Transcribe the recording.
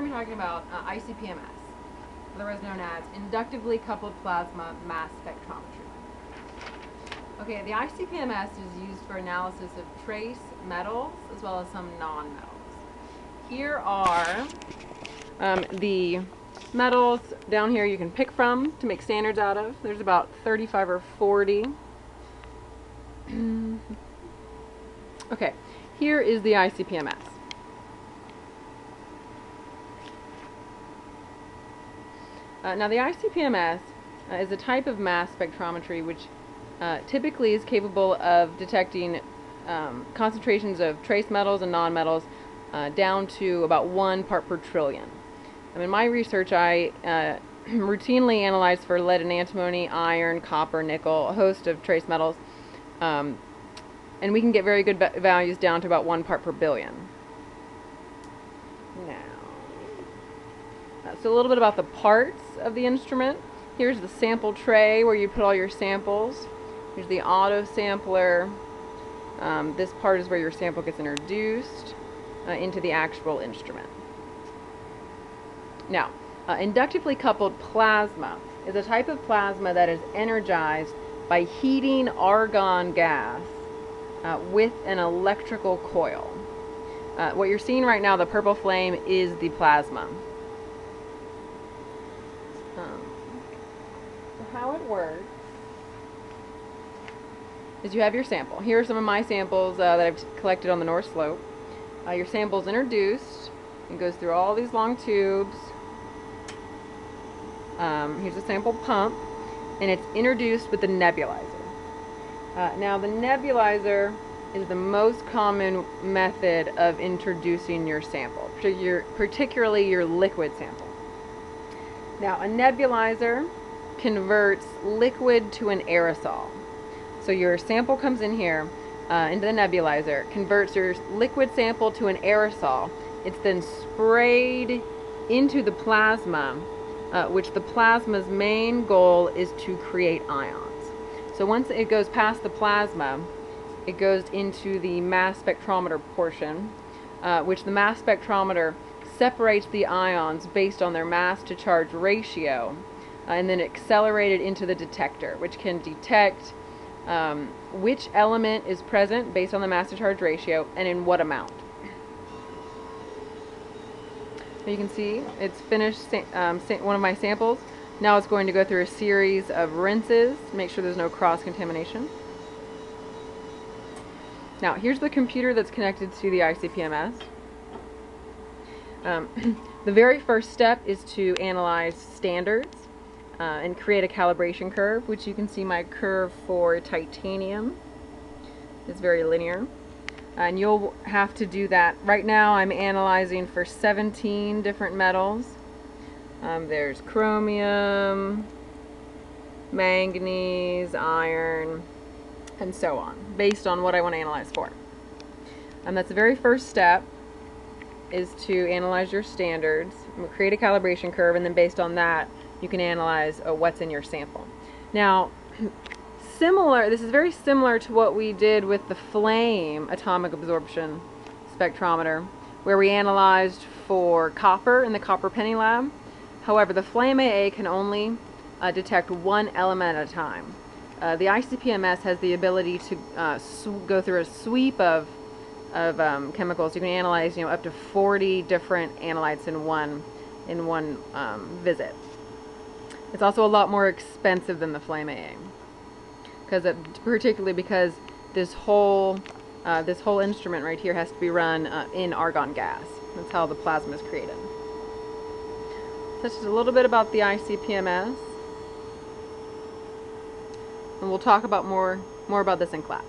going to be talking about ICP-MS, otherwise known as inductively coupled plasma mass spectrometry. Okay, the ICP-MS is used for analysis of trace metals as well as some non-metals. Here are the metals down here you can pick from to make standards out of. There's about 35 or 40. Okay, here is the ICP-MS. Now the ICP-MS is a type of mass spectrometry which typically is capable of detecting concentrations of trace metals and non-metals down to about 1 part per trillion. In my research, I routinely analyze for lead and antimony, iron, copper, nickel, a host of trace metals, and we can get very good values down to about 1 part per billion. Now, so a little bit about the parts of the instrument. Here's the sample tray where you put all your samples. Here's the auto sampler. This part is where your sample gets introduced into the actual instrument. Now, inductively coupled plasma is a type of plasma that is energized by heating argon gas with an electrical coil. What you're seeing right now, the purple flame, is the plasma. So how it works is you have your sample. Here are some of my samples that I've collected on the North Slope. Your sample is introduced and goes through all these long tubes. Here's a sample pump, and it's introduced with the nebulizer. Now the nebulizer is the most common method of introducing your sample, particularly your liquid sample. Now a nebulizer converts liquid to an aerosol. So your sample comes in here into the nebulizer, converts your liquid sample to an aerosol. It's then sprayed into the plasma, which the plasma's main goal is to create ions. So once it goes past the plasma, it goes into the mass spectrometer portion, which the mass spectrometer separates the ions based on their mass to charge ratio, and then accelerated into the detector, which can detect which element is present based on the mass to charge ratio and in what amount. So you can see it's finished one of my samples. Now it's going to go through a series of rinses to make sure there's no cross-contamination. Now here's the computer that's connected to the ICP-MS. The very first step is to analyze standards and create a calibration curve, which you can see my curve for titanium is very linear. And you'll have to do that. Right now I'm analyzing for 17 different metals. There's chromium, manganese, iron, and so on, based on what I want to analyze for. And that's the very first step, is to analyze your standards, create a calibration curve, and then based on that you can analyze what's in your sample. Now, this is very similar to what we did with the flame atomic absorption spectrometer, where we analyzed for copper in the copper penny lab. However, the flame AA can only detect one element at a time. The ICP-MS has the ability to go through a sweep of chemicals. You can analyze, up to 40 different analytes in one visit. It's also a lot more expensive than the flame AA, particularly because this whole instrument right here has to be run in argon gas. That's how the plasma is created. So that's just a little bit about the ICP-MS, and we'll talk about more about this in class.